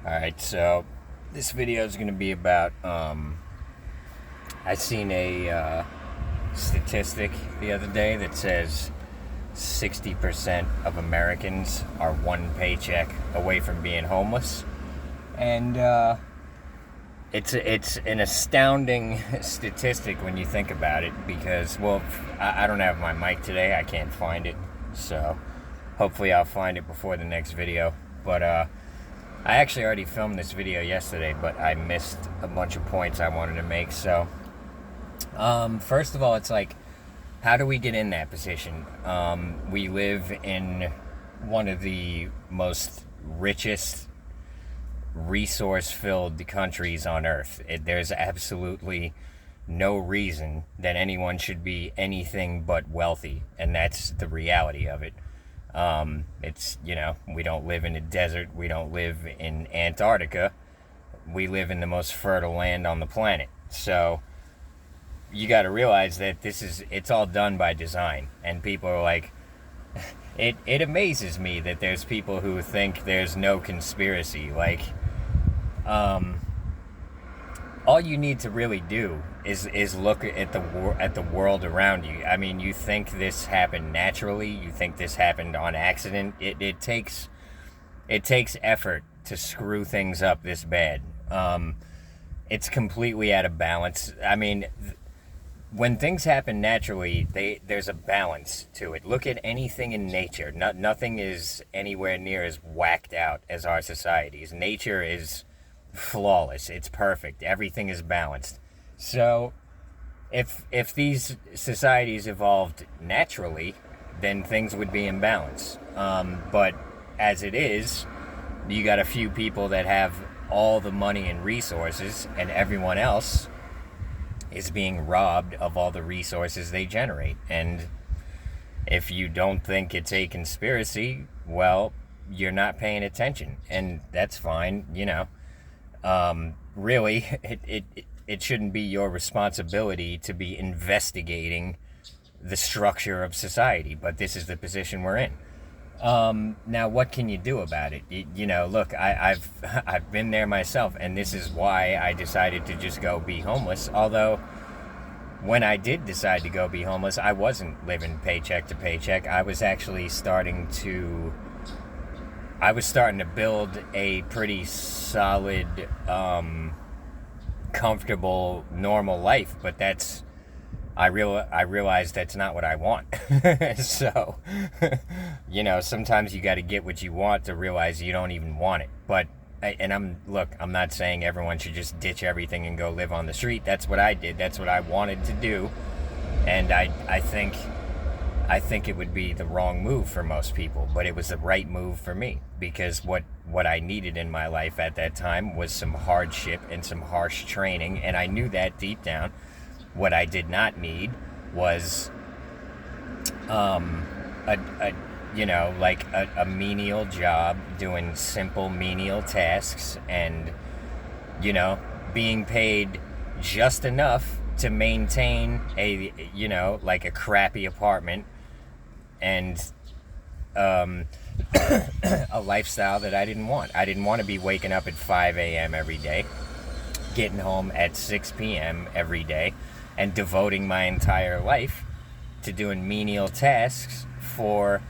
Alright, so this video is going to be about, I seen a statistic the other day that says 60% of Americans are one paycheck away from being homeless. And it's an astounding statistic when you think about it because, well, I don't have my mic today. I can't find it. So hopefully I'll find it before the next video. But I actually already filmed this video yesterday, but I missed a bunch of points I wanted to make. So first of all, it's like, how do we get in that position? We live in one of the most richest, resource-filled countries on earth. There's absolutely no reason that anyone should be anything but wealthy, and that's the reality of it. It's, we don't live in a desert. We don't live in Antarctica. We live in the most fertile land on the planet. So you got to realize that it's all done by design. And people are like, it amazes me that there's people who think there's no conspiracy. Like, all you need to really do is look at the world around you. I mean, you think this happened naturally? You think this happened on accident? It takes effort to screw things up this bad. It's completely out of balance. I mean, when things happen naturally, there's a balance to it. Look at anything in nature. Nothing is anywhere near as whacked out as our societies. Nature is flawless. It's perfect. Everything is balanced. So if these societies evolved naturally, then things would be in balance. But as it is, you got a few people that have all the money and resources, and everyone else is being robbed of all the resources they generate. And if you don't think it's a conspiracy, well, you're not paying attention, and that's fine. Really, it shouldn't be your responsibility to be investigating the structure of society, but this is the position we're in. Now, what can you do about it? Look, I've been there myself, and this is why I decided to just go be homeless. Although, when I did decide to go be homeless, I wasn't living paycheck to paycheck. I was actually starting to build a pretty solid, comfortable, normal life, but I realized that's not what I want. So, sometimes you got to get what you want to realize you don't even want it. But, I'm not saying everyone should just ditch everything and go live on the street. That's what I did. That's what I wanted to do. And I think it would be the wrong move for most people, but it was the right move for me, because what I needed in my life at that time was some hardship and some harsh training, and I knew that deep down. What I did not need was a menial job doing simple menial tasks and being paid just enough to maintain a crappy apartment and a lifestyle that I didn't want. I didn't want to be waking up at 5 a.m. every day, getting home at 6 p.m. every day, and devoting my entire life to doing menial tasks for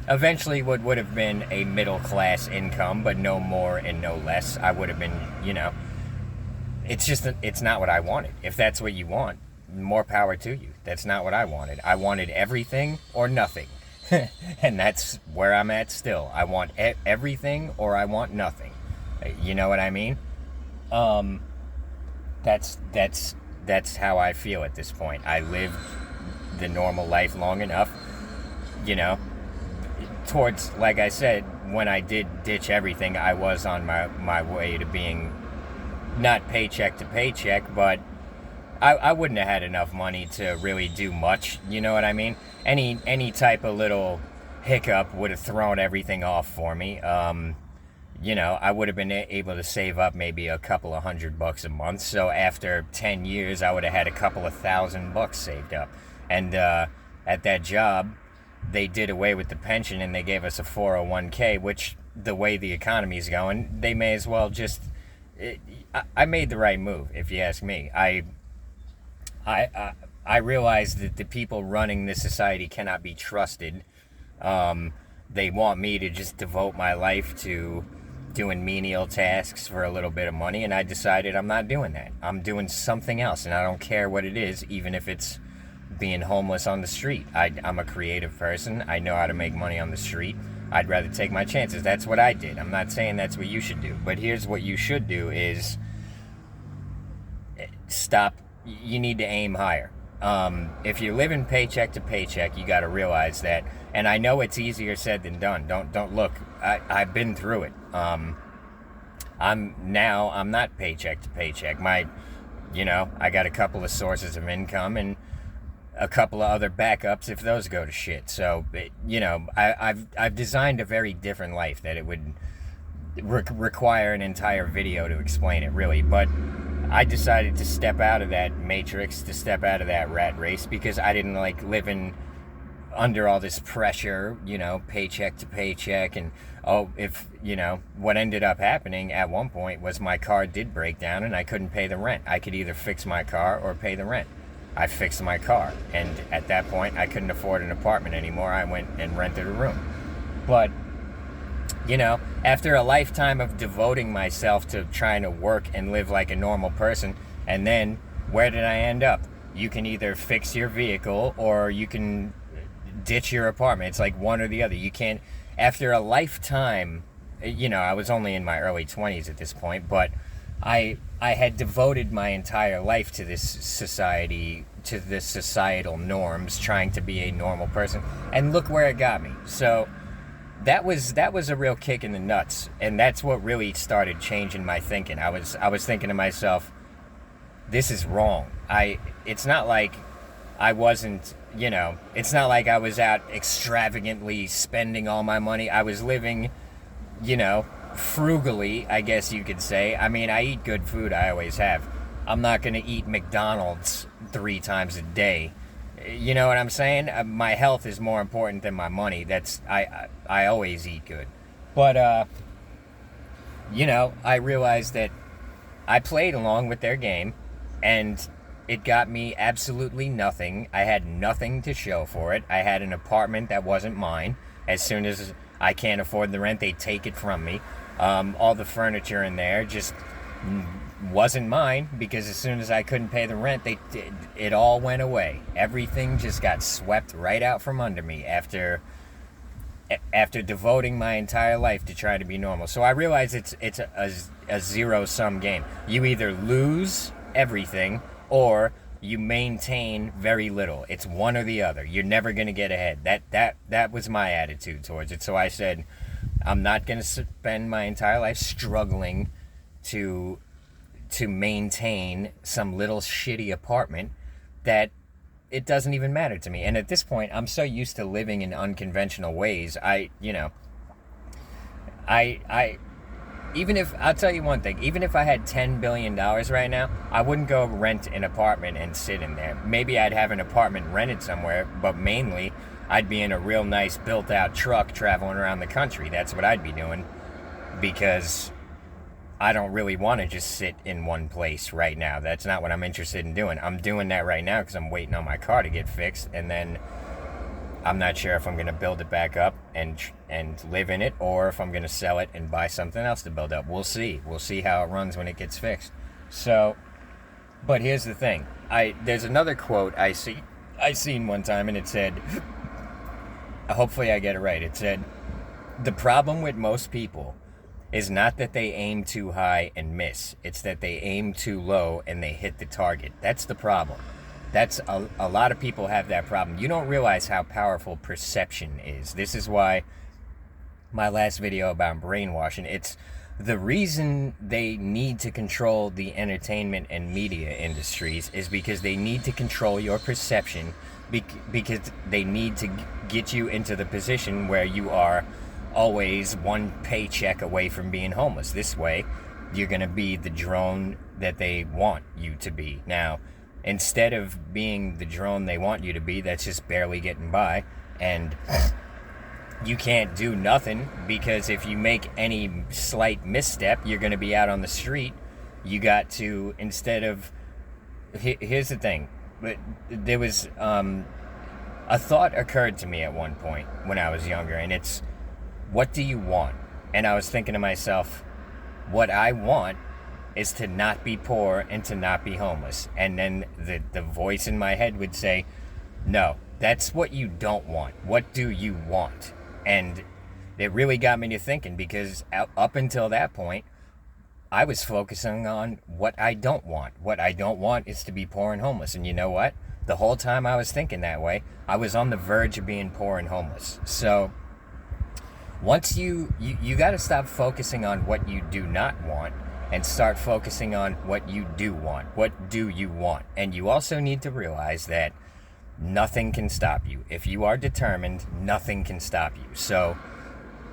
eventually what would have been a middle-class income, but no more and no less. I would have been, it's not what I wanted. If that's what you want, more power to you. That's not what I wanted. I wanted everything or nothing. And that's where I'm at still. I want everything or I want nothing. You know what I mean? That's how I feel at this point. I lived the normal life long enough, towards, like I said, when I did ditch everything, I was on my way to being not paycheck to paycheck, but I wouldn't have had enough money to really do much, you know what I mean? Any type of little hiccup would have thrown everything off for me. I would have been able to save up maybe a couple of $100 a month. So after 10 years, I would have had a couple of $1,000 saved up. And at that job, they did away with the pension and they gave us a 401k, which the way the economy's going, they may as well just. I made the right move, if you ask me. I realized that the people running this society cannot be trusted. They want me to just devote my life to doing menial tasks for a little bit of money, and I decided I'm not doing that. I'm doing something else, and I don't care what it is, even if it's being homeless on the street. I'm a creative person. I know how to make money on the street. I'd rather take my chances. That's what I did. I'm not saying that's what you should do, but here's what you should do is stop. You need to aim higher. If you're living paycheck to paycheck, you got to realize that. And I know it's easier said than done. Don't look. I've been through it. I'm not paycheck to paycheck. I got a couple of sources of income and a couple of other backups if those go to shit. So, I've designed a very different life that it would require an entire video to explain it, really. But I decided to step out of that matrix, to step out of that rat race, because I didn't like living under all this pressure, paycheck to paycheck. And what ended up happening at one point was my car did break down and I couldn't pay the rent. I could either fix my car or pay the rent. I fixed my car, and at that point I couldn't afford an apartment anymore. I went and rented a room. But after a lifetime of devoting myself to trying to work and live like a normal person, and then where did I end up? You can either fix your vehicle or you can ditch your apartment. It's like one or the other. You can't, after a lifetime, I was only in my early 20s at this point, but I had devoted my entire life to this society, to the societal norms, trying to be a normal person, and look where it got me. So that was a real kick in the nuts, and that's what really started changing my thinking. I was thinking to myself, this is wrong. It's not like I wasn't, it's not like I was out extravagantly spending all my money. I was living, frugally, I guess you could say. I mean, I eat good food. I always have. I'm not going to eat McDonald's 3 times a day. You know what I'm saying? My health is more important than my money. I always eat good. But, I realized that I played along with their game, and it got me absolutely nothing. I had nothing to show for it. I had an apartment that wasn't mine. As soon as I can't afford the rent, they take it from me. All the furniture in there just wasn't mine, because as soon as I couldn't pay the rent, it all went away. Everything just got swept right out from under me after devoting my entire life to try to be normal. So I realized it's a zero-sum game. You either lose everything or you maintain very little. It's one or the other. You're never going to get ahead. That was my attitude towards it. So I said, I'm not going to spend my entire life struggling to maintain some little shitty apartment that it doesn't even matter to me. And at this point, I'm so used to living in unconventional ways. Even if, I'll tell you one thing, even if I had $10 billion right now, I wouldn't go rent an apartment and sit in there. Maybe I'd have an apartment rented somewhere, but mainly I'd be in a real nice built-out truck traveling around the country. That's what I'd be doing, because I don't really want to just sit in one place right now. That's not what I'm interested in doing. I'm doing that right now because I'm waiting on my car to get fixed, and then I'm not sure if I'm going to build it back up and live in it, or if I'm going to sell it and buy something else to build up. We'll see. We'll see how it runs when it gets fixed. So, but here's the thing. There's another quote I seen one time, and it said, hopefully I get it right. It said, the problem with most people is not that they aim too high and miss. It's that they aim too low and they hit the target. That's the problem. That's a lot of people have that problem. You don't realize how powerful perception is. This is why my last video about brainwashing, it's the reason they need to control the entertainment and media industries is because they need to control your perception, because they need to get you into the position where you are always one paycheck away from being homeless. This way, you're going to be the drone that they want you to be. Now, instead of being the drone they want you to be, that's just barely getting by, and you can't do nothing, because if you make any slight misstep, you're going to be out on the street. You got to, instead of, here's the thing, there was a thought occurred to me at one point when I was younger, and it's, what do you want? And I was thinking to myself, what I want is to not be poor and to not be homeless. And then the voice in my head would say, no, that's what you don't want. What do you want? And it really got me to thinking, because up until that point, I was focusing on what I don't want. What I don't want is to be poor and homeless. And you know what? The whole time I was thinking that way, I was on the verge of being poor and homeless. So once you got to stop focusing on what you do not want and start focusing on what you do want. What do you want? And you also need to realize that nothing can stop you. If you are determined, nothing can stop you. So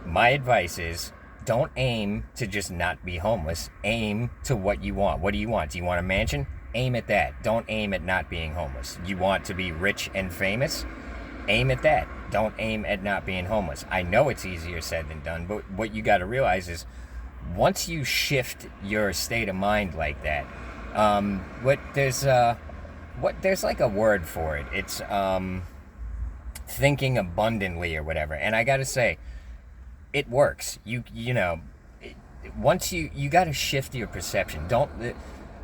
my advice is, don't aim to just not be homeless. Aim to what you want. What do you want? Do you want a mansion? Aim at that. Don't aim at not being homeless. You want to be rich and famous? Aim at that. Don't aim at not being homeless. I know it's easier said than done, but what you got to realize is, once you shift your state of mind like that, there's like a word for it. It's thinking abundantly or whatever. And I got to say, it works. Once you got to shift your perception.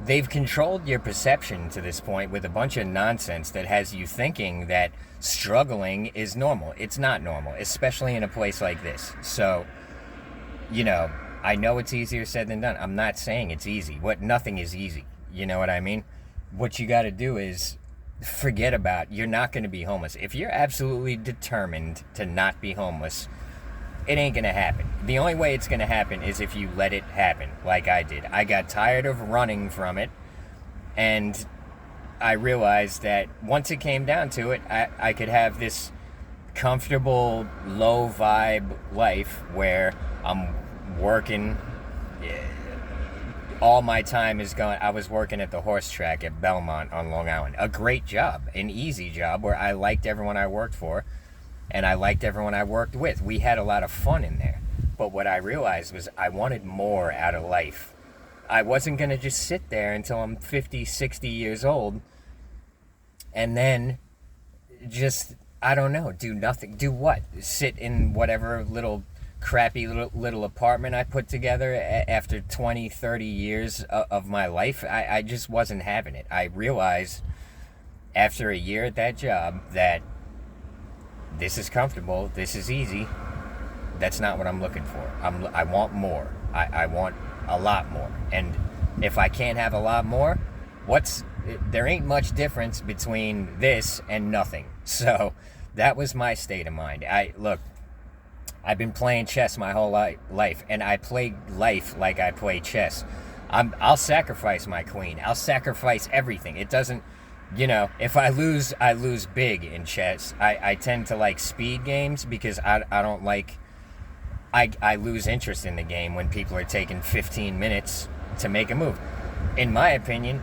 They've controlled your perception to this point with a bunch of nonsense that has you thinking that struggling is normal. It's not normal, especially in a place like this. So, I know it's easier said than done. I'm not saying it's easy. Nothing is easy. You know what I mean? What you got to do is forget about, you're not going to be homeless. If you're absolutely determined to not be homeless, it ain't going to happen. The only way it's going to happen is if you let it happen, like I did. I got tired of running from it, and I realized that once it came down to it, I could have this comfortable, low-vibe life where I'm working. All my time is gone. I was working at the horse track at Belmont on Long Island. A great job, an easy job where I liked everyone I worked for, and I liked everyone I worked with. We had a lot of fun in there. But what I realized was I wanted more out of life. I wasn't going to just sit there until I'm 50, 60 years old and then just, I don't know, do nothing. Do what? Sit in whatever little crappy little apartment I put together after 20, 30 years of my life. I just wasn't having it. I realized after a year at that job that this is comfortable, this is easy. That's not what I'm looking for. I want more. I want a lot more. And if I can't have a lot more, there ain't much difference between this and nothing. So that was my state of mind. I've been playing chess my whole life, and I play life like I play chess. I'll sacrifice my queen. I'll sacrifice everything. It doesn't, if I lose big in chess. I tend to like speed games because I don't like, I lose interest in the game when people are taking 15 minutes to make a move. In my opinion,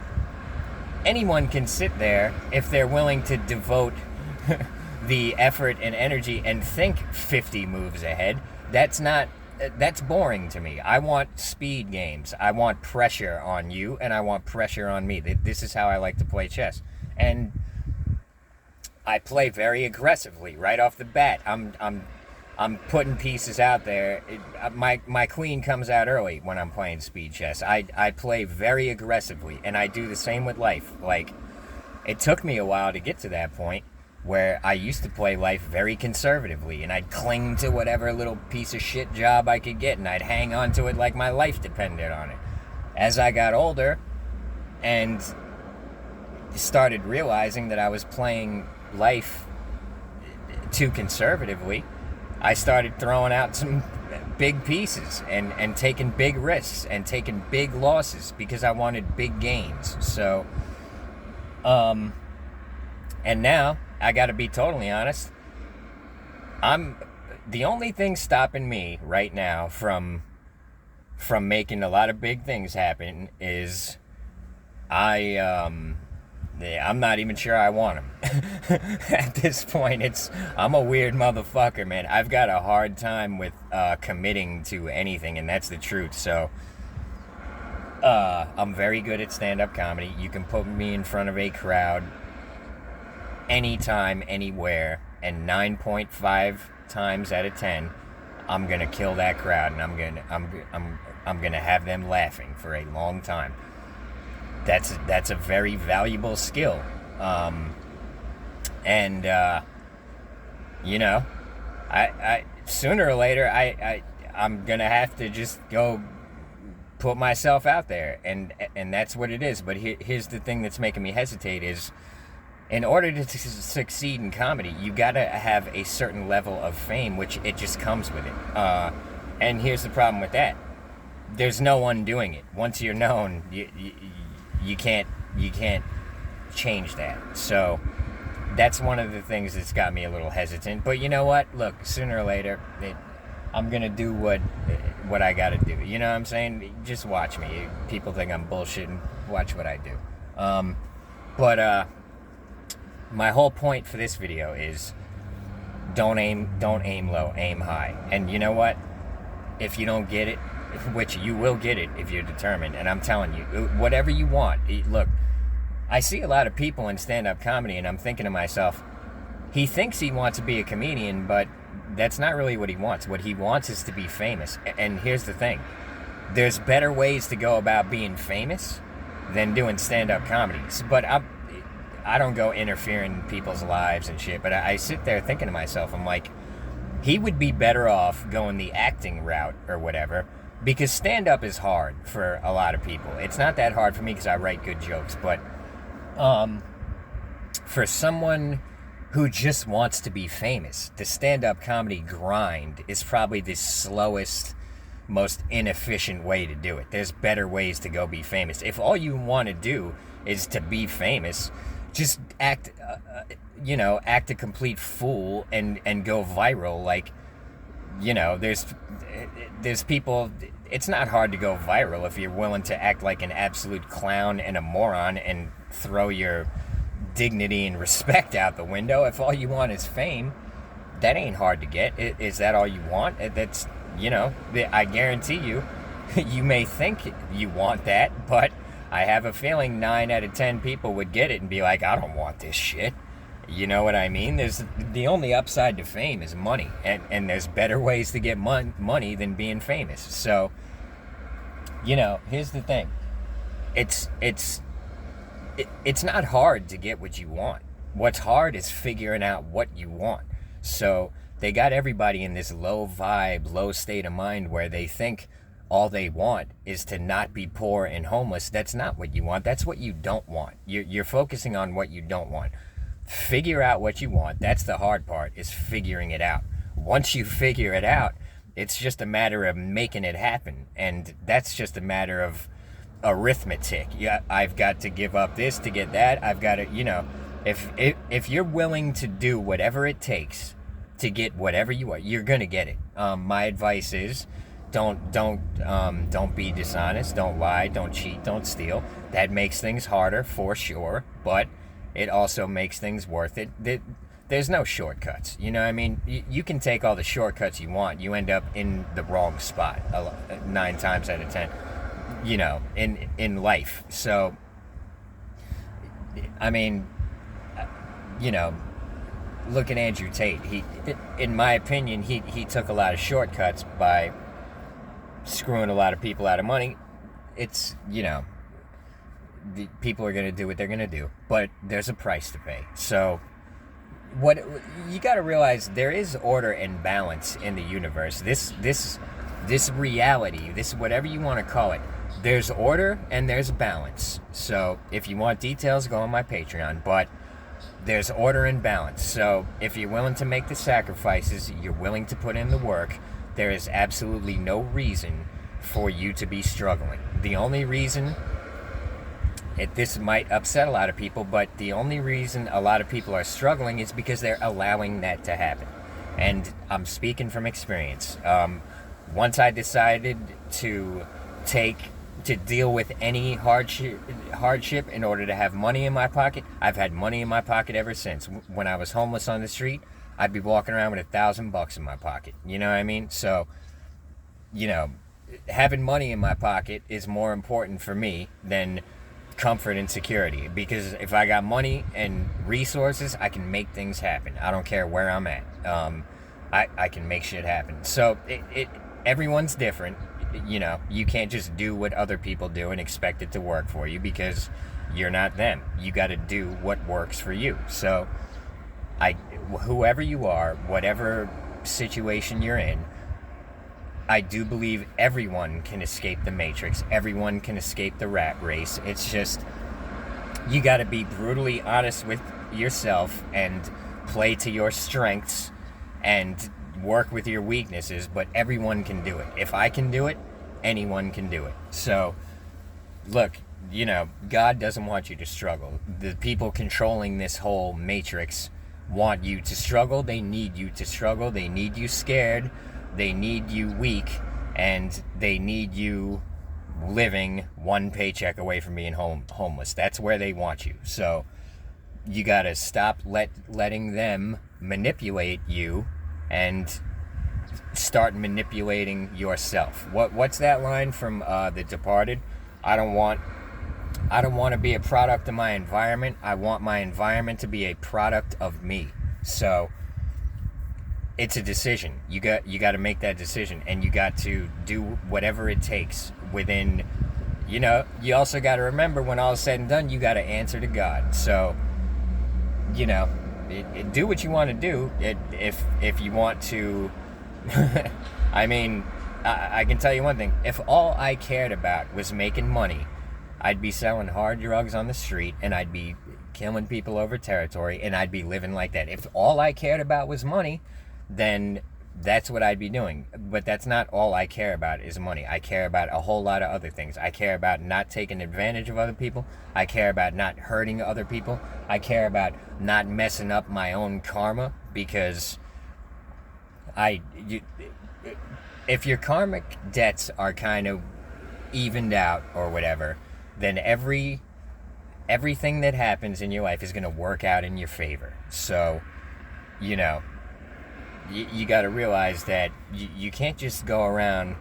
anyone can sit there if they're willing to devote the effort and energy and think 50 moves ahead. That's boring to me. I want speed games. I want pressure on you, and I want pressure on me. This is how I like to play chess. And I play very aggressively right off the bat. I'm putting pieces out there. My queen comes out early when I'm playing speed chess. I play very aggressively, and I do the same with life. Like, it took me a while to get to that point where I used to play life very conservatively, and I'd cling to whatever little piece of shit job I could get, and I'd hang on to it like my life depended on it. As I got older and started realizing that I was playing life too conservatively, I started throwing out some big pieces and taking big risks and taking big losses because I wanted big gains. So, and now, I gotta be totally honest, the only thing stopping me right now from making a lot of big things happen is I'm not even sure I want them. At this point, I'm a weird motherfucker, man. I've got a hard time with committing to anything, and that's the truth. So I'm very good at stand-up comedy. You can put me in front of a crowd anytime, anywhere, and 9.5 times out of 10, I'm gonna kill that crowd, and I'm gonna have them laughing for a long time. That's a very valuable skill, and you know, I sooner or later I'm gonna have to just go put myself out there, and that's what it is. But here's the thing that's making me hesitate is, in order to succeed in comedy, you gotta have a certain level of fame, which it just comes with it. And here's the problem with that: there's no one doing it. Once you're known, you can't change that. So that's one of the things that's got me a little hesitant. But you know what? Look, sooner or later, I'm gonna do what I gotta do. You know what I'm saying? Just watch me. People think I'm bullshitting. Watch what I do. But my whole point for this video is don't aim low, aim high. And you know what? If you don't get it, which you will get it if you're determined, and I'm telling you, whatever you want. Look, I see a lot of people in stand-up comedy, and I'm thinking to myself, he thinks he wants to be a comedian, but that's not really what he wants. What he wants is to be famous. And here's the thing: there's better ways to go about being famous than doing stand-up comedies. But I don't go interfering in people's lives and shit, but I sit there thinking to myself, I'm like, he would be better off going the acting route or whatever, because stand-up is hard for a lot of people. It's not that hard for me because I write good jokes, but for someone who just wants to be famous, the stand-up comedy grind is probably the slowest, most inefficient way to do it. There's better ways to go be famous. If all you want to do is to be famous, just act a complete fool and go viral. Like, you know, there's people. It's not hard to go viral if you're willing to act like an absolute clown and a moron and throw your dignity and respect out the window. If all you want is fame, that ain't hard to get. Is that all you want? That's, you know, I guarantee you, you may think you want that, but I have a feeling 9 out of 10 people would get it and be like, I don't want this shit. You know what I mean? The only upside to fame is money, and there's better ways to get money than being famous. So, you know, here's the thing: it's not hard to get what you want. What's hard is figuring out what you want. So they got everybody in this low vibe, low state of mind where they think all they want is to not be poor and homeless. That's not what you want. That's what you don't want. You're focusing on what you don't want. Figure out what you want. That's the hard part, is figuring it out. Once you figure it out, it's just a matter of making it happen. And that's just a matter of arithmetic. Yeah, I've got to give up this to get that. I've got to, you know, if you're willing to do whatever it takes to get whatever you want, you're gonna get it. My advice is, don't be dishonest, don't lie, don't cheat, don't steal. That makes things harder for sure, but it also makes things worth it. There's no shortcuts. You know what I mean? You can take all the shortcuts you want. You end up in the wrong spot 9 times out of 10, you know, in life. So, I mean, you know, look at Andrew Tate. In my opinion, he took a lot of shortcuts by screwing a lot of people out of money. It's, you know, the people are going to do what they're going to do, but there's a price to pay. So what you got to realize, there is order and balance in the universe. This reality, this whatever you want to call it, there's order and there's balance. So if you want details, go on my Patreon, but there's order and balance. So if you're willing to make the sacrifices, you're willing to put in the work, there is absolutely no reason for you to be struggling. The only reason, this might upset a lot of people, but the only reason a lot of people are struggling is because they're allowing that to happen. And I'm speaking from experience. Once I decided to to deal with any hardship in order to have money in my pocket. I've had money in my pocket ever since. When I was homeless on the street, I'd be walking around with $1,000 in my pocket. You know what I mean? So, having money in my pocket is more important for me than comfort and security, because if I got money and resources, I can make things happen. I don't care where I'm at. I can make shit happen. So everyone's different. You can't just do what other people do and expect it to work for you, because you're not them. You got to do what works for you. So whoever you are, whatever situation you're in, I do believe everyone can escape the matrix. Everyone can escape the rat race. It's just, you got to be brutally honest with yourself and play to your strengths and work with your weaknesses, but everyone can do it. If I can do it, anyone can do it. So, look, God doesn't want you to struggle. The people controlling this whole matrix want you to struggle. They need you to struggle. They need you scared. They need you weak, and they need you living one paycheck away from being homeless. That's where they want you. So you got to stop letting them manipulate you and start manipulating yourself. What's that line from The Departed? I don't want to be a product of my environment. I want my environment to be a product of me. So it's a decision. You got to make that decision, and you got to do whatever it takes within, you also got to remember, when all is said and done, you got to answer to God. So, do what you want to do. If you want to, I mean, I can tell you one thing. If all I cared about was making money, I'd be selling hard drugs on the street, and I'd be killing people over territory, and I'd be living like that. If all I cared about was money, then that's what I'd be doing. But that's not all I care about is money. I care about a whole lot of other things. I care about not taking advantage of other people. I care about not hurting other people. I care about not messing up my own karma, because if your karmic debts are kind of evened out or whatever, then everything that happens in your life is going to work out in your favor. So, you got to realize that you can't just go around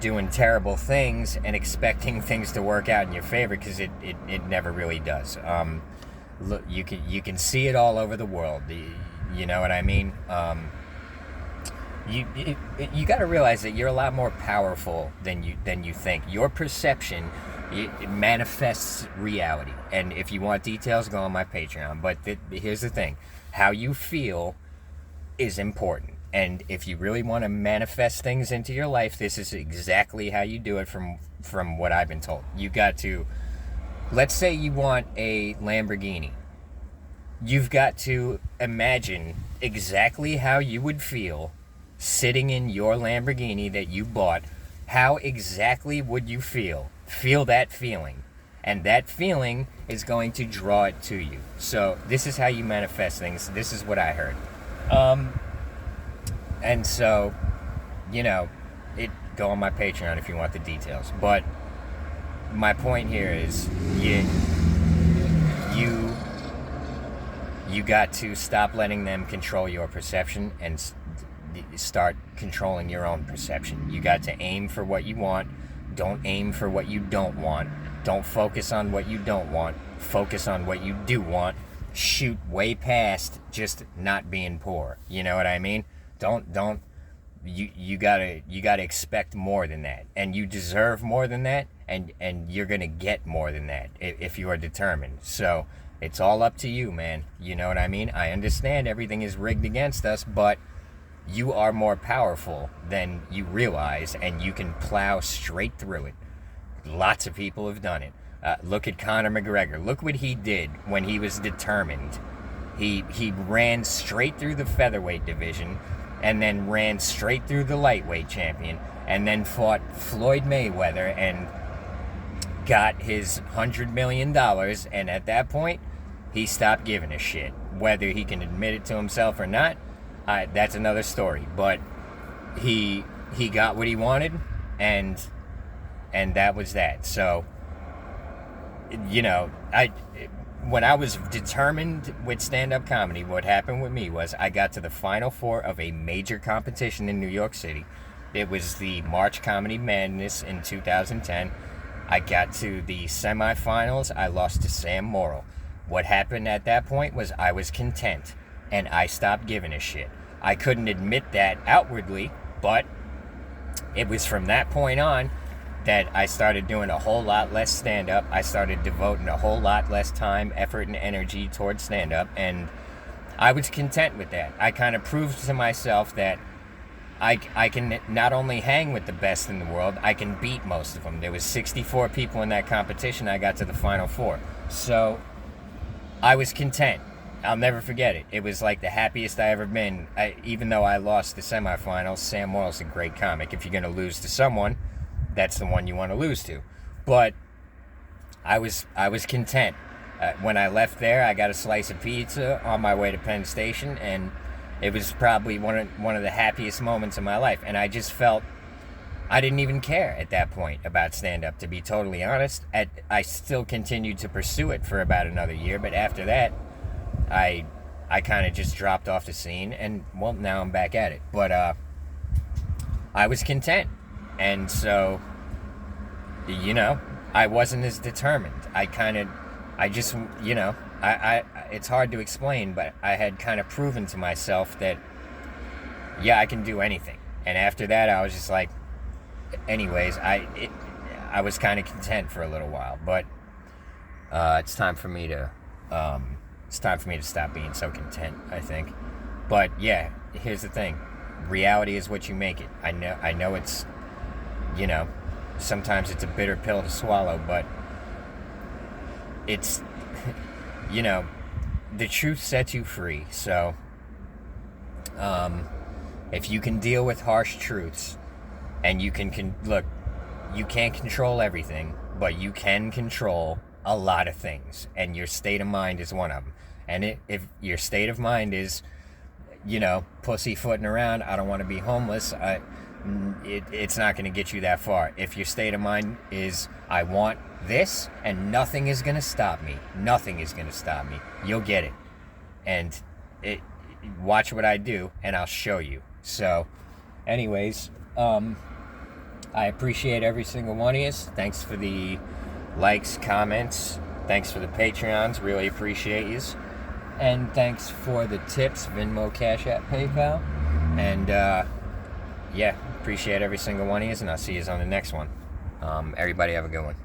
doing terrible things and expecting things to work out in your favor, because it never really does. Look, you can see it all over the world. You know what I mean? You got to realize that you're a lot more powerful than you think. Your perception, it manifests reality. And if you want details, go on my Patreon. But here's the thing: how you feel is important. And if you really want to manifest things into your life, this is exactly how you do it from what I've been told. You got to, let's say you want a Lamborghini. You've got to imagine exactly how you would feel sitting in your Lamborghini that you bought. How exactly would you feel? Feel that feeling. And that feeling is going to draw it to you. So this is how you manifest things. This is what I heard. And so, go on my Patreon if you want the details. But my point here is, you got to stop letting them control your perception and start controlling your own perception. You got to aim for what you want. Don't aim for what you don't want. Don't focus on what you don't want. Focus on what you do want. Shoot way past just not being poor. You know what I mean? You gotta expect more than that, and you deserve more than that, and you're gonna get more than that if you are determined. So it's all up to you, man. You know what I mean? I understand everything is rigged against us, but you are more powerful than you realize, and you can plow straight through it. Lots of people have done it. Look at Conor McGregor. Look what he did when he was determined. He ran straight through the featherweight division, and then ran straight through the lightweight champion, and then fought Floyd Mayweather and got his $100 million, and at that point, he stopped giving a shit. Whether he can admit it to himself or not, that's another story. But he got what he wanted, and and that was that. So, you know, when I was determined with stand-up comedy, what happened with me was I got to the final four of a major competition in New York City. It was the March Comedy Madness in 2010. I got to the semifinals. I lost to Sam Morrill. What happened at that point was I was content, and I stopped giving a shit. I couldn't admit that outwardly, but it was from that point on that I started doing a whole lot less stand-up. I started devoting a whole lot less time, effort, and energy towards stand-up, and I was content with that. I kind of proved to myself that I can not only hang with the best in the world, I can beat most of them. There was 64 people in that competition. I got to the final four. So I was content. I'll never forget it. It was like the happiest I ever been. Even though I lost the semifinals, Sam Morrill's a great comic. If you're going to lose to someone, that's the one you want to lose to. But I was content. When I left there, I got a slice of pizza on my way to Penn Station, and it was probably one of the happiest moments of my life. And I just felt I didn't even care at that point about stand-up, to be totally honest. I still continued to pursue it for about another year, but after that, I kind of just dropped off the scene, and, well, now I'm back at it. But I was content. And so, you know, I wasn't as determined. It's hard to explain, but I had kind of proven to myself that, yeah, I can do anything. And after that, I was just like, anyways, I was kind of content for a little while. But it's time for me to stop being so content, I think. But yeah, here's the thing: reality is what you make it. I know it's, you know, sometimes it's a bitter pill to swallow, but it's, you know, the truth sets you free. So if you can deal with harsh truths, and you can look, you can't control everything, but you can control a lot of things, and your state of mind is one of them. And if your state of mind is, you know, pussyfooting around, I don't want to be homeless, it's not going to get you that far. If your state of mind is, I want this, and nothing is going to stop me, you'll get it. And watch what I do, and I'll show you. So, anyways, I appreciate every single one of you. Thanks for the likes, comments. Thanks for the Patreons. Really appreciate yous. And thanks for the tips, Venmo, Cashapp, PayPal. And, yeah, appreciate every single one of you, and I'll see you on the next one. Everybody have a good one.